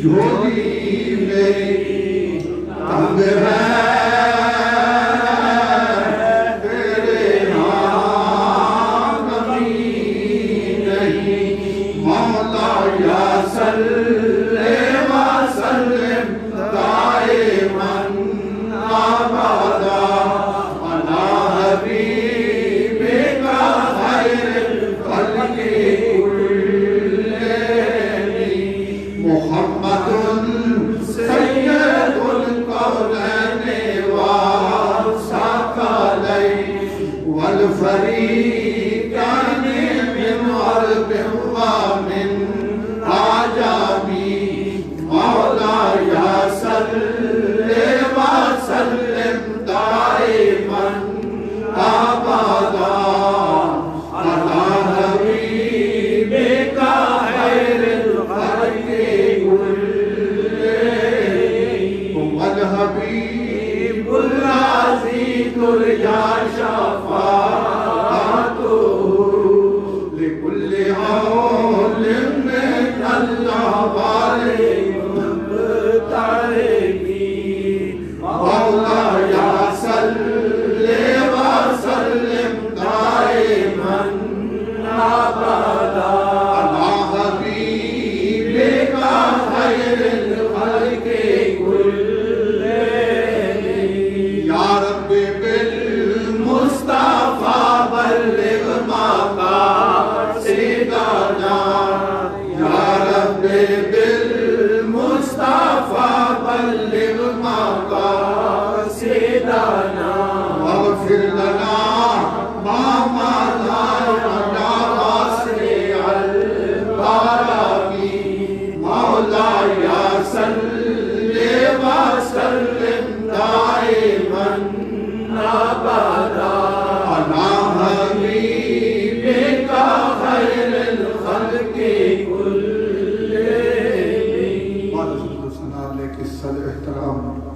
جھولی میری تنگ ہے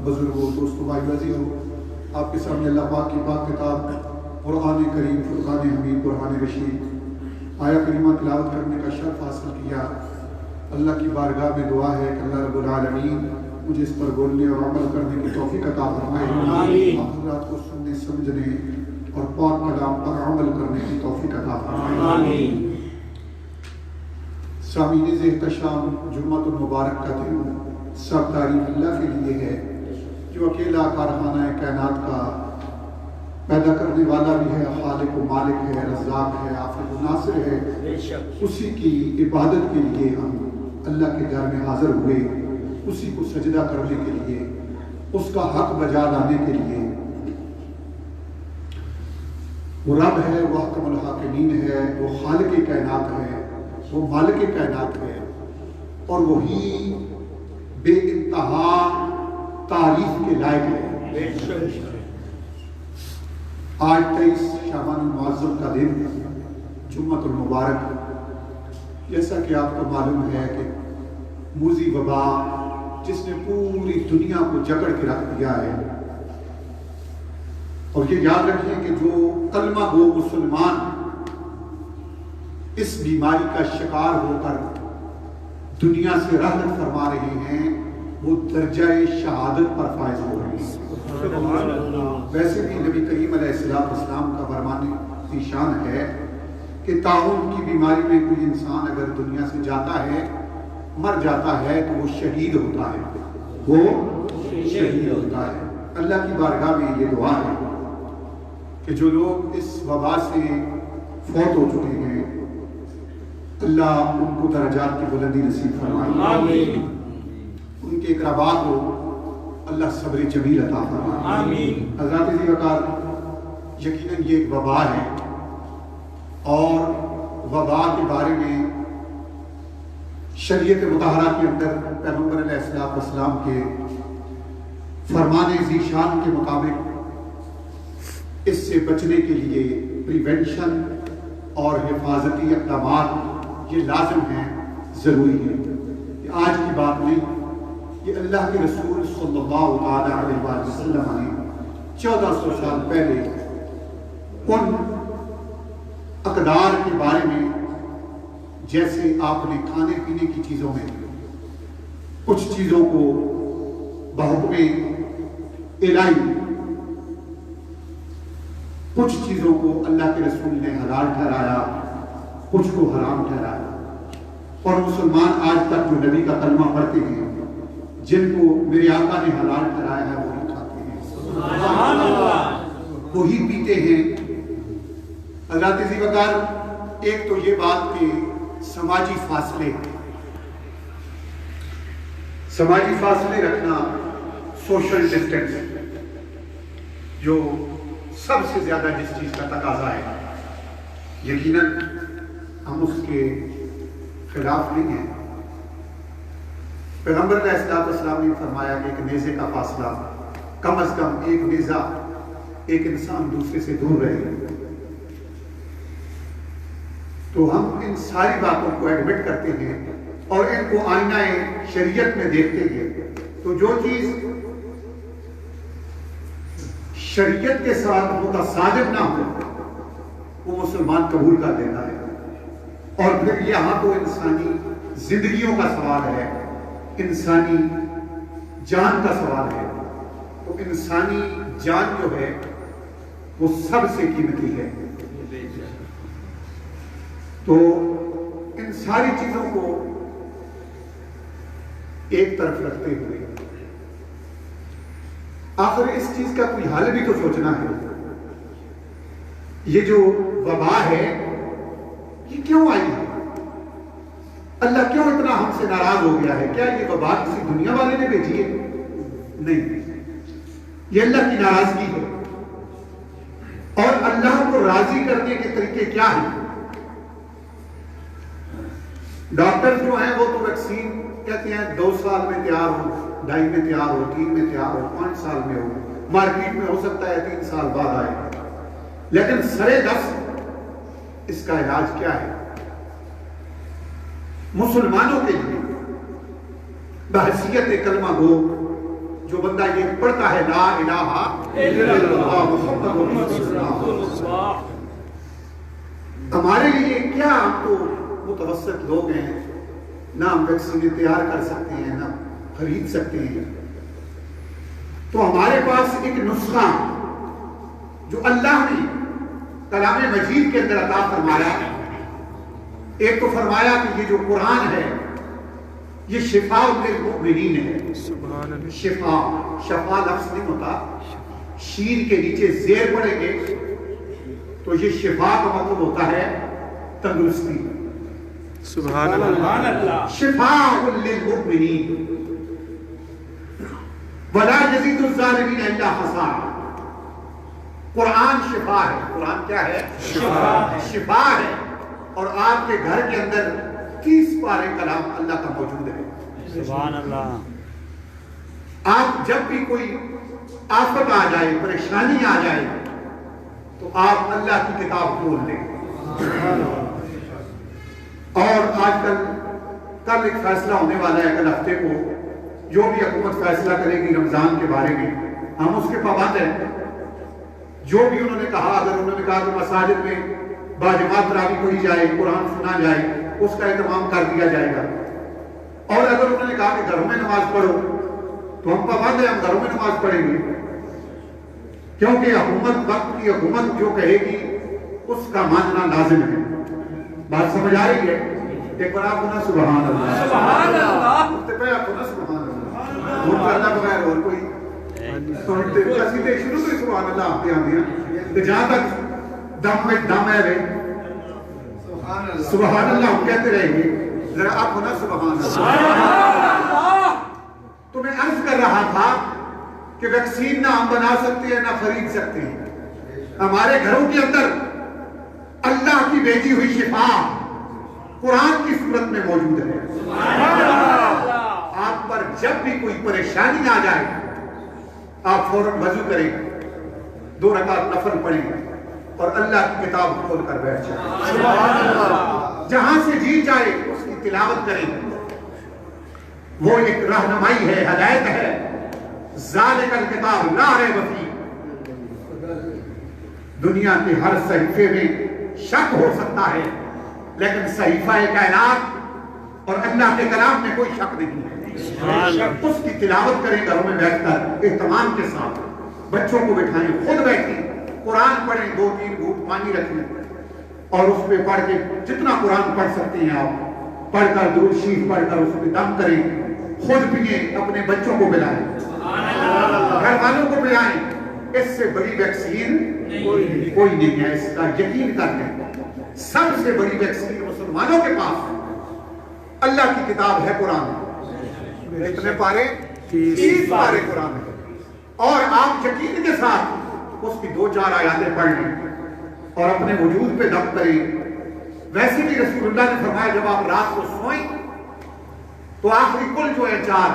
بزرگوں دوستوں بھائی عزیزوں، آپ کے سامنے اللہ پاک کی پاک کتاب قرآن کریم فرقان حمید قرآن رشید آیا کریمہ تلاوت کرنے کا شرف حاصل کیا۔ اللہ کی بارگاہ میں دعا ہے کہ اللہ رب العالمین مجھے اس پر بولنے اور عمل کرنے کی توفیق عطا فرمائے، آپ حضرات کو سننے سمجھنے اور پاک کلام پر عمل کرنے کی توفیق عطا فرمائے۔ سامعین احتشام، جمعۃ المبارک کا دن سب تعریف اللہ کے لیے ہے جو اکیلا کارخانہ کائنات کا پیدا کرنے والا بھی ہے، خالق و مالک ہے، رزاق ہے، عافظ و ناصر ہے۔ اسی کی عبادت کے لیے ہم اللہ کے گھر میں حاضر ہوئے، اسی کو سجدہ کرنے کے لیے، اس کا حق بجا لانے کے لیے۔ وہ رب ہے، وہ حکم الحاکمین ہے، وہ خالق کائنات ہے، وہ مالک کائنات ہے، اور وہی بے انتہا تعریف کے لائق ہے۔ آج 23 شعبان المعظم کا دن، جمعۃ المبارک، جیسا کہ آپ کو معلوم ہے کہ موذی وبا جس نے پوری دنیا کو جکڑ کے رکھ دیا ہے، اور یہ یاد رکھیں کہ جو کلمہ گو مسلمان اس بیماری کا شکار ہو کر دنیا سے رحلت فرما رہے ہیں، وہ درجہ شہادت پر فائز ہو رہے ہیں۔ ویسے بھی نبی کریم علیہ السلام کا فرمان شان ہے کہ طاعون کی بیماری میں کوئی انسان اگر دنیا سے جاتا ہے، مر جاتا ہے، تو وہ شہید ہوتا ہے، وہ شہید ہوتا ہے۔ اللہ کی بارگاہ میں یہ دعا ہے کہ جو لوگ اس وبا سے فوت ہو چکے ہیں، اللہ ان کو درجات کی بلندی نصیب فرمائے، ان کے اقربا کو اللہ صبر جمیل عطا فرمائے۔ حضرات عزیز وقار، یقیناً یہ ایک وبا ہے، اور وبا کے بارے میں شریعت مطہرہ کے اندر پیغمبر علیہ السلام کے فرمان ذیشان کے مطابق اس سے بچنے کے لیے پریونشن اور حفاظتی اقدامات یہ لازم ہیں، ضروری ہے۔ یہ آج کی بات نہیں، یہ اللہ کے رسول صلی اللہ علیہ وسلم نے 1400 سال پہلے ان اقدار کے بارے میں، جیسے آپ نے کھانے پینے کی چیزوں میں کچھ چیزوں کو بحکم الہی، کچھ چیزوں کو اللہ کے رسول نے حلال ٹھہرایا، کچھ کو حرام ٹھہرایا، اور مسلمان آج تک جو نبی کا کلمہ پڑھتے ہیں، جن کو میرے آقا نے حلال ٹھہرایا ہے وہی کھاتے ہیں، سبحان اللہ، وہی پیتے ہیں۔ حضرات ذی وقار، ایک تو یہ بات کہ سماجی فاصلے رکھنا، سوشل ڈسٹینس، جو سب سے زیادہ جس چیز کا تقاضا ہے، یقیناً ہم اس کے خلاف نہیں ہیں۔ پیغمبر علیہ السلام نے فرمایا کہ ایک نیزے کا فاصلہ، کم از کم ایک نیزہ ایک انسان دوسرے سے دور رہے۔ تو ہم ان ساری باتوں کو ایڈمٹ کرتے ہیں اور ان کو آئینہ شریعت میں دیکھتے ہیں، تو جو چیز شریعت کے ساتھ متصادم نہ ہو وہ مسلمان قبول کر دیتا ہے۔ اور پھر یہاں تو انسانی زندگیوں کا سوال ہے، انسانی جان کا سوال ہے، تو انسانی جان جو ہے وہ سب سے قیمتی ہے۔ تو ان ساری چیزوں کو ایک طرف رکھتے ہوئے آخر اس چیز کا کوئی حل بھی تو سوچنا ہے۔ یہ جو وبا ہے یہ کیوں آئی ہے؟ اللہ کیوں اتنا ہم سے ناراض ہو گیا ہے؟ کیا یہ وبا کسی دنیا والے نے بھیجی ہے؟ نہیں، یہ اللہ کی ناراضگی ہے۔ اور اللہ کو راضی کرنے کے طریقے کیا ہیں؟ ڈاکٹر جو ہیں وہ تو ویکسین کہتے ہیں 2 سال میں تیار ہو، 2.5 میں تیار ہو، 3 میں تیار ہو، 5 سال میں ہو، مارکیٹ میں ہو سکتا ہے 3 سال بعد آئے، لیکن سرے دس اس کا علاج کیا ہے؟ مسلمانوں کے لیے بحیثیت کلمہ گو جو بندہ یہ پڑھتا ہے لا الہ الا اللہ محمد رسول اللہ، ہمارے لیے کیا؟ ہم تو متوسط لوگ ہیں، نہ ہم ویکسینیں تیار کر سکتے ہیں نہ خرید سکتے ہیں، تو ہمارے پاس ایک نسخہ جو اللہ نے کلام مجید کے اندر عطا فرمایا، ایک تو فرمایا کہ یہ جو قرآن ہے یہ شفاء للمؤمنین ہے۔ شفا، شفا لفظ نہیں ہوتا، شین کے نیچے زیر پڑیں گے تو یہ شفا کا مطلب ہوتا ہے تندرستی۔ سبحان اللہ، شفاء للمؤمنین ولا یزید الظالمین الا خسارا۔ قرآن شفا ہے۔ قرآن کیا ہے؟ شفا ہے۔ اور آپ کے گھر کے اندر 30 پارے کلام اللہ کا موجود ہے۔ سبحان اللہ۔ آپ جب بھی کوئی آفت آ جائے، پریشانی آ جائے تو آپ اللہ کی کتاب کھول لیں۔ اور آج کل ایک فیصلہ ہونے والا ہے، کل ہفتے کو جو بھی حکومت فیصلہ کرے گی رمضان کے بارے میں، ہم اس کے پابند ہیں۔ جو بھی انہوں نے کہا، اگر انہوں نے کہا کہ مساجد میں باجماعت تراویح پڑھی جائے، قرآن سنا جائے، اس کا اہتمام کر دیا جائے گا۔ اور اگر انہوں نے کہا کہ گھروں میں نماز پڑھو تو ہم پابند ہیں، ہم گھروں میں نماز پڑھیں گے، کیونکہ حکومت، وقت کی حکومت جو کہے گی اس کا ماننا لازم ہے۔ بات سمجھ آ رہی ہے؟ ایک بار آپ ہونا سبحان اللہ، سبحان اللہ، اٹھتے پہ آپ ہونا سبحان اللہ، وہ کرنا بغیر اور کوئی سنتے سیدھے شروع سے سبحان اللہ آپ آتے ہیں، جہاں تک دم میں دم ہے رہے سبحان اللہ ہم کہتے رہیں گے۔ ذرا آپ ہونا سبحان اللہ۔ تو میں عرض کر رہا تھا کہ ویکسین نہ ہم بنا سکتے ہیں نہ خرید سکتے ہیں، ہمارے گھروں کے اندر اللہ کی بھیجی ہوئی شفا قرآن کی صورت میں موجود ہے۔ آپ پر جب بھی کوئی پریشانی آ جائے آپ فوراً وضو کریں، 2 رکعت نفل پڑھیں اور اللہ کی کتاب کھول کر بیٹھ جائیں، جہاں سے جی جائے اس کی تلاوت کریں۔ وہ ایک رہنمائی ہے، ہدایت ہے۔ ذالک الکتاب لا ریب فیہ۔ دنیا کے ہر صحیفے میں شک ہو سکتا ہے، لیکن صحیفہ کائنات اور اللہ کے کلام میں کوئی شک نہیں ہے۔ اس کی تلاوت کریں گھروں میں بیٹھ کر اہتمام کے ساتھ، بچوں کو بٹھائیں، خود بیٹھیں، قرآن پڑھیں، 2-3 گھونٹ پانی رکھیں اور اس پہ پڑھ کے جتنا قرآن پڑھ سکتے ہیں آپ پڑھ کر درود شریف پڑھ کر اس پہ دم کریں، خود پئیں، اپنے بچوں کو پلائیں، گھر والوں کو پلائیں۔ اس سے بڑی ویکسین کوئی نہیں ہے، اس کا یقین کریں۔ سب سے بڑی ویکسین مسلمانوں کے پاس اللہ کی کتاب ہے قرآن۔ کتنے پارے؟ 30 پارے قرآن ہے، اور آپ یقین کے ساتھ اس کی 2-4 آیاتیں پڑھ لیں اور اپنے وجود پہ دم کریں۔ ویسے بھی رسول اللہ نے فرمایا جب آپ رات کو سوئیں تو آخری کل جو ہے 4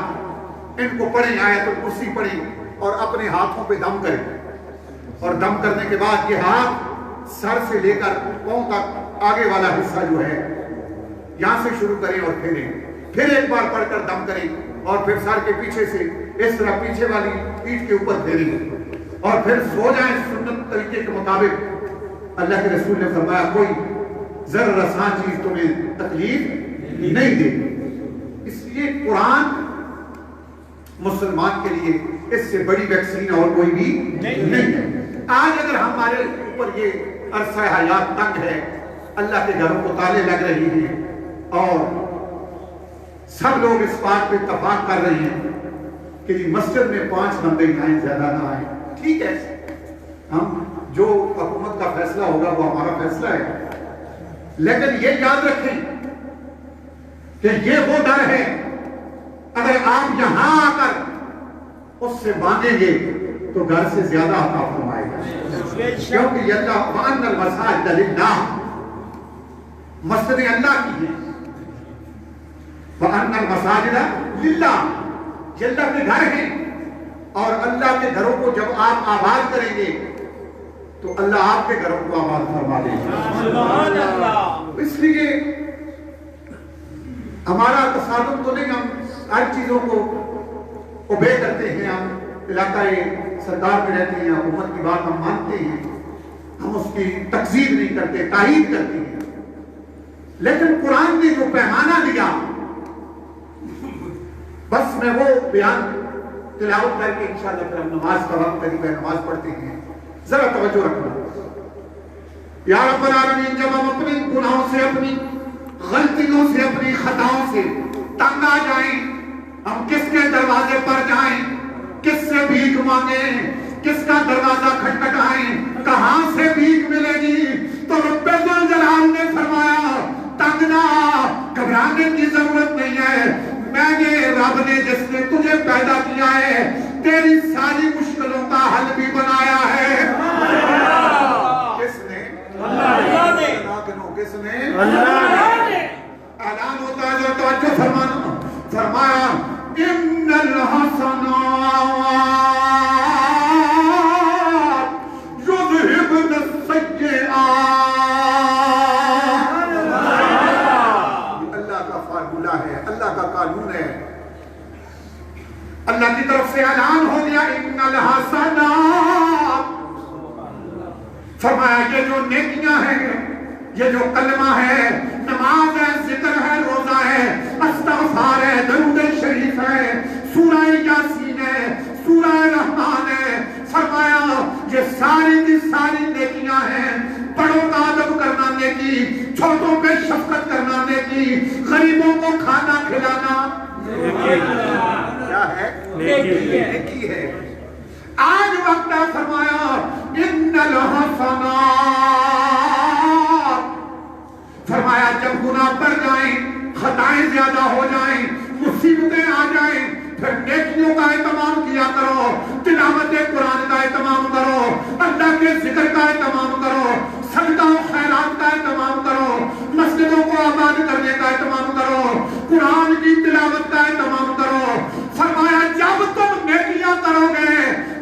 ان کو پڑھیں، آیت الکرسی پڑھیں اور اپنے ہاتھوں پہ دم کریں، اور دم کرنے کے بعد یہ ہاتھ سر سے لے کر پاؤں تک آگے والا حصہ جو ہے یہاں سے شروع کریں اور پھر ایک بار پڑھ کر دم کریں، اور پھر سر کے پیچھے سے اس طرح پیچھے والی پیٹھ کے اوپر پھیریں اور پھر سو جائیں سنت طریقے کے مطابق۔ اللہ کے رسول نے فرمایا کوئی ذرہ رساں چیز تمہیں تکلیف نہیں دے۔ اس لیے قرآن مسلمان کے لیے اس سے بڑی ویکسین اور کوئی بھی نہیں ہے۔ آج اگر ہمارے اوپر یہ عرصہ حیات تنگ ہے، اللہ کے گھروں کو تالے لگ رہی ہیں اور سب لوگ اس بات پہ اتفاق کر رہے ہیں کہ مسجد میں 5 بندے آئیں، زیادہ نہ آئیں، ٹھیک ہے، ہم جو حکومت کا فیصلہ ہوگا وہ ہمارا فیصلہ ہے، لیکن یہ یاد رکھیں کہ یہ وہ در ہے اگر آپ یہاں آ کر اس سے مانگیں گے تو گھر سے زیادہ عطا فرمائے گا، کیونکہ یہ اللہ وَأَنَّ الْمَسَاجِدَ لِلَّهِ، مسجد اللہ کی ہے، وَأَنَّ الْمَسَاجِدَ لِلَّهِ، یہ اللہ کے گھر ہیں، اور اللہ کے گھروں کو جب آپ آباد کریں گے تو اللہ آپ کے گھروں کو آباد فرما دے گا۔ سبحان اللہ۔ اس لیے ہمارا تصادم تو نہیں، ہم ہر چیزوں کو اوبے کرتے ہیں، ہم علاقائی سرکار میں رہتے ہیں، حکومت کی بات ہم مانتے ہیں، ہم اس کی تکذیب نہیں کرتے، تائید کرتے ہیں، لیکن قرآن نے جو پیمانہ دیا بس میں وہ بیان تلاوت کر کے انشاءاللہ پھر ہم نماز کا وقت قریب ہے، نماز پڑھتے ہیں، ذرا توجہ رکھنا۔ یا رب العالمین، جب ہم اپنی گناہوں سے، اپنی غلطیوں سے، اپنی خطاؤں سے تنگ آ جائیں، ہم کس کے دروازے پر جائیں، کس سے بھیک مانگیں، کس کا دروازہ کھٹکھٹائیں، کہاں سے بھیک ملے گی، تو رب ذوالجلال نے فرمایا تنگ نہ، گھبرانے کی ضرورت نہیں ہے، میں نے رب نے جس نے تجھے پیدا کیا ہے تیری ساری مشکلوں کا حل بھی بنایا ہے۔ کس نے؟ اللہ نے۔ کس نے؟ اللہ نے۔ اعلان ہوتا ہے، توجہ فرمانا، فرمایا ان الحسنات یذہبن السیئات، اللہ کا فارمولہ ہے، اللہ کا قانون ہے، اللہ کی طرف سے اعلان ہو گیا ان الحسنات، فرمایا یہ جو نیکیاں ہیں، یہ جو کلمہ ہے، نماز ہے، ذکر ہے، روزہ ہے، استغفار ہے، درود شریف ہے، سورہ یاسین ہے، سورہ رحمان ہے، فرمایا یہ ساری کی ساری نیکیاں ہیں۔ بڑوں کا ادب کرنا نیکی، چھوٹوں پہ شفقت کرنا نیکی، غریبوں کو کھانا کھلانا کیا ہے؟ نیکی ہے۔ آج وقت ہے، فرمایا ان الحسنات، فرمایا جب گناہ بڑھ جائیں، خطائیں زیادہ ہو جائیں، مصیبتیں آ جائیں، پھر نیکیوں کا اہتمام کیا کرو، تلاوت قرآن کا اہتمام کرو، اللہ کے ذکر کا اہتمام کرو، صدقہ و خیرات کا اہتمام کرو، مسجدوں کو آباد کرنے کا اہتمام کرو، قرآن کی تلاوت کا اہتمام کرو۔ فرمایا جب تم نیکیاں کرو گے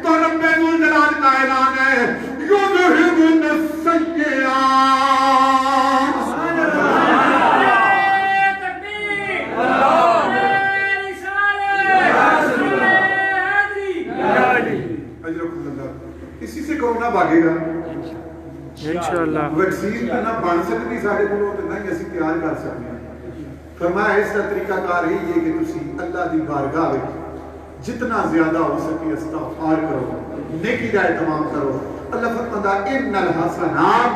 تو رب ذوالجلال کا اعلان ہے یذہبن السیئات، اسی سے کورونا بھاگے گا انشاءاللہ۔ ویکسین نہ بن سکتی سارے کو، نہ ہی اسی تیار کر سکتے ہیں، فرمایا اس کا طریقہ کار ہی یہ کہ تسی اللہ دی بارگاہ وچ جتنا زیادہ ہو سکے استغفار کرو، نیکی کا اہتمام کرو۔ اللہ فرماتا ان الحسنات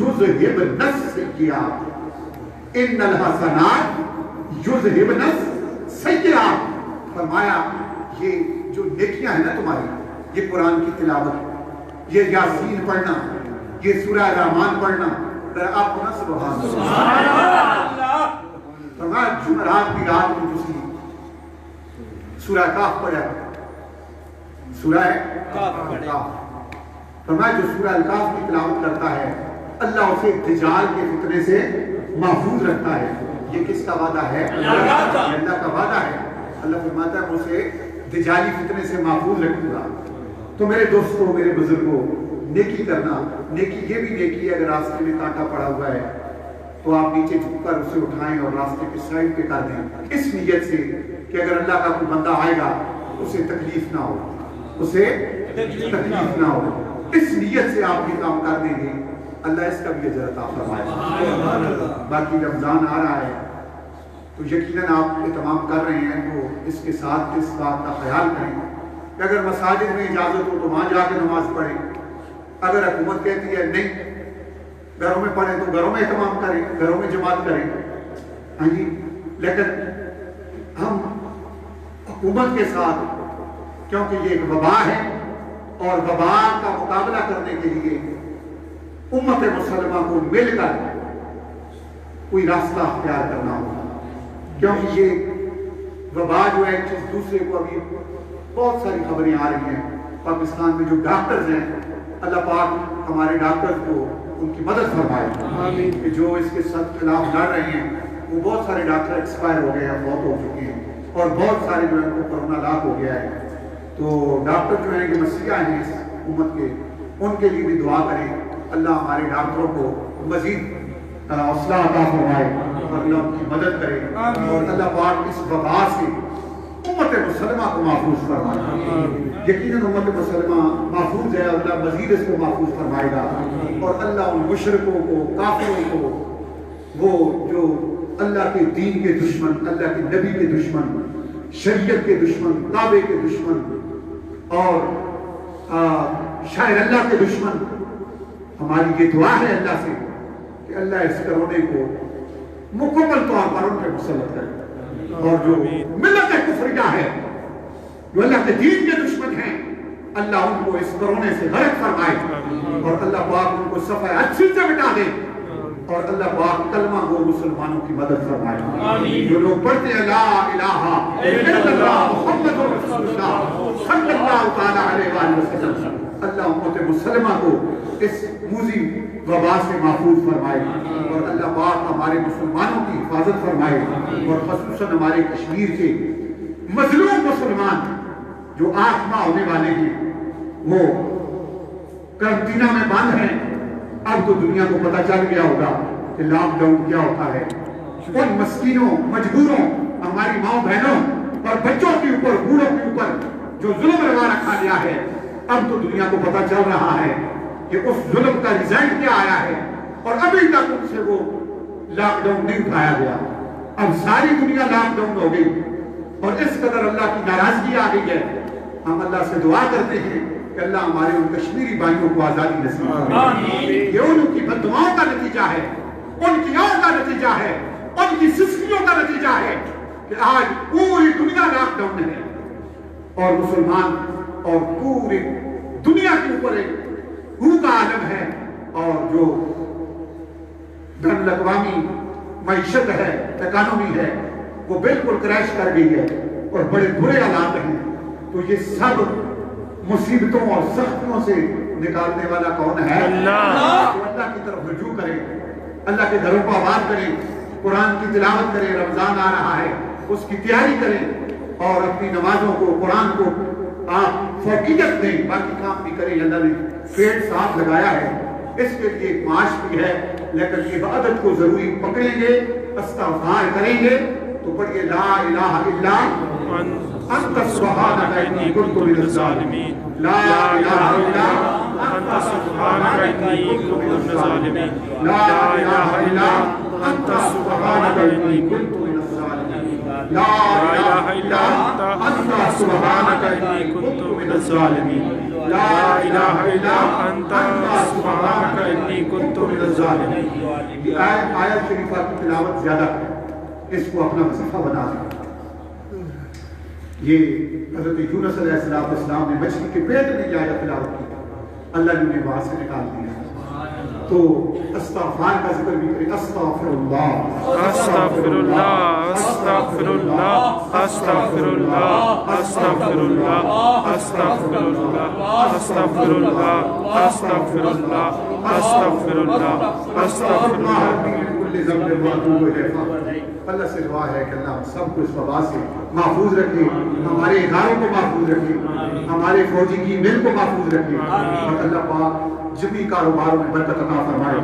یذہبن السیئات، ان الحسنات یذہبن السیئات۔ فرمایا یہ جو نیکیاں ہیں نا تمہاری، یہ قرآن کی تلاوت، یہ یاسین پڑھنا، یہ سورہ رحمان پڑھنا، آپ کو نا سبحان اللہ۔ فرمایا جمعرات کی رات میں تسی سورہ کاف پڑھا، سورہ کاف۔ فرمایا جو سورہ الکاف کی تلاوت کرتا ہے اللہ اسے دجال کے فتنے سے محفوظ رکھتا ہے۔ یہ کس کا وعدہ ہے؟ اللہ کا وعدہ ہے۔ اللہ فرماتا ہے اسے دجالی فتنے سے محفوظ رکھوں گا۔ تو میرے دوستوں، میرے بزرگوں، نیکی کرنا، نیکی یہ بھی نیکی ہے اگر راستے میں کانٹا پڑا ہوا ہے تو آپ نیچے جھک کر اسے اٹھائیں اور راستے کے سائڈ پہ کر دیں، اس نیت سے کہ اگر اللہ کا کوئی بندہ آئے گا اسے تکلیف نہ ہو، اسے تکلیف نہ ہو۔ اس نیت سے آپ یہ کام کر دیں گے، اللہ اس کا بھی اجر عطا فرمائے گا۔ باقی رمضان آ رہا ہے تو یقیناً آپ اہتمام کر رہے ہیں تو اس کے ساتھ اس بات کا خیال کریں کہ اگر مساجد میں اجازت ہو تو وہاں جا کے نماز پڑھیں، اگر حکومت کہتی ہے نہیں گھروں میں پڑھیں تو گھروں میں اہتمام کریں، گھروں میں جماعت کریں۔ ہاں جی، لیکن ہم حکومت کے ساتھ، کیونکہ یہ ایک وبا ہے اور وبا کا مقابلہ کرنے کے لیے امت مسلمہ کو مل کر کوئی راستہ اختیار کرنا ہوگا، کیونکہ یہ وبا جو ہے ایک چیز دوسرے کو، ابھی بہت ساری خبریں آ رہی ہیں پاکستان میں جو ڈاکٹرز ہیں، اللہ پاک ہمارے ڈاکٹرز کو ان کی مدد فرمائے کہ جو اس کے ساتھ خلاف لڑ رہے ہیں، وہ بہت سارے ڈاکٹر ایکسپائر ہو گئے ہیں، بہت ہو چکے ہیں، اور بہت سارے جو ہے ان کو کرونا لاک ہو گیا ہے۔ تو ڈاکٹر جو ہیں یہ مسیحا ہیں اس امت کے، ان کے لیے بھی دعا کریں اللہ ہمارے ڈاکٹروں کو مزید حوصلہ عطا فرمائے اور اللہ ان کی مدد کرے، اور اللہ پاک اس وبا سے امت مسلمہ کو محفوظ فرمائے۔ یقیناً امت مسلمہ محفوظ ہے، اللہ مزید اس کو محفوظ فرمائے گا، اور اللہ ان مشرکوں کو، کافروں کو، وہ جو اللہ کے دین کے دشمن، اللہ کے نبی کے دشمن، شریعت کے دشمن، کعبے کے دشمن اور شاعر اللہ کے دشمن، ہماری یہ دعا ہے اللہ سے کہ اللہ اس کرونے کو مکمل طور پر ان پہ مسلط کرے، اور جو ملت کفریہ ہے، جو اللہ کے دین کے دشمن ہیں، اللہ ان کو اس کرونے سے غرق فرمائے، اور اللہ پاک ان کو صفحہ اچھی سے مٹا دے، اور اللہ پاک کلمہ گو مسلمانوں کی مدد فرمائے۔ جو لوگ پڑھتے ہیں لا الہ الا اللہ محمد رسول اللہ صلی اللہ تعالیٰ علیہ وآلہ وسلم، اللہ امت مسلمہ کو اس موذی وبا سے محفوظ فرمائے، اور اللہ پاک ہمارے مسلمانوں کی حفاظت فرمائے، اور خصوصاً ہمارے کشمیر کے مظلوم مسلمان جو 8 ماہ ہونے والے ہیں، وہ قرنطینہ میں بند ہیں۔ اب تو دنیا کو پتہ چل گیا ہوگا کہ لاک ڈاؤن کیا ہوتا ہے۔ ان مسکینوں، مجبوروں، ہماری ماں بہنوں اور بچوں کے اوپر، بوڑھوں کے اوپر جو ظلم لگا رکھا گیا ہے، اب تو دنیا کو پتہ چل رہا ہے کہ اس ظلم کا ریزلٹ کیا آیا ہے، اور ابھی تک ان سے وہ لاک ڈاؤن نہیں اٹھایا گیا۔ اب ساری دنیا لاک ڈاؤن ہو گئی، اور اس قدر اللہ کی ناراضگی آ گئی ہے۔ ہم اللہ سے دعا کرتے ہیں کہ اللہ ہمارے ان کشمیری بھائیوں کو آزادی نصیب کرے۔ یہ ان کی بددعاؤں کا نتیجہ ہے، ان کی آؤں کا نتیجہ ہے، ان کی سستیوں کا نتیجہ ہے کہ آج پوری دنیا لاک ڈاؤن ہے، اور مسلمان اور پوری دنیا کے اوپر ایک کا عالم ہے، اور جو بین الاقوامی معیشت ہے، اکانومی ہے، وہ بالکل کریش کر گئی ہے، اور بڑے برے حالات ہیں۔ تو یہ سب مصیبتوں اور سختیوں سے نکالنے والا کون ہے؟ اللہ۔ تو اللہ کی طرف رجوع کریں، اللہ کے گھروں کو آباد کریں، قرآن کی تلاوت کریں، رمضان آ رہا ہے اس کی تیاری کریں، اور اپنی نمازوں کو، قرآن کو آپ فوقیت دیں، باقی کام بھی کریں۔ اللہ نے پیٹ ساتھ لگایا ہے، اس کے لیے ایک معاش بھی ہے، لیکن عبادت کو ضروری پکڑیں گے، استغفار کریں گے تو پڑھیے لا الہ الا انت سبحانک انی کنت من الظالمین، لا الہ الا انت سبحانک انی کنت من الظالمین، لا الہ الا أنت سبحانك إني كنت من الظالمين لا إله إلا أنت سبحانك إني كنت من الظالمين لا إله إلا أنت سبحانك إني كنت من الظالمين. آیت شریفہ کی تلاوت زیادہ ہے، اس کو اپنا وظیفہ بنا لیں. یہ حضرت یونس علیہ السلام نے مچھلی کے پیٹ میں جا تلاوت کی، اللہ نے انہیں وہاں سے نکال دیا. تو استغفار کا ذکر بھی کریں. استغفر اللہ استغفر اللہ استغفر اللہ استغفر اللہ استغفر اللہ استغفر اللہ استغفر اللہ استغفر اللہ استغفر اللہ استغفر اللہ. اللہ سے دعا ہے کہ اللہ ہم سب کو اس وبا سے محفوظ رکھے، ہمارے اداروں کو محفوظ رکھے، ہمارے فوجی کی مل کو محفوظ رکھے، اور اللہ پاک جبھی کاروباروں میں برکت عطا فرمائے.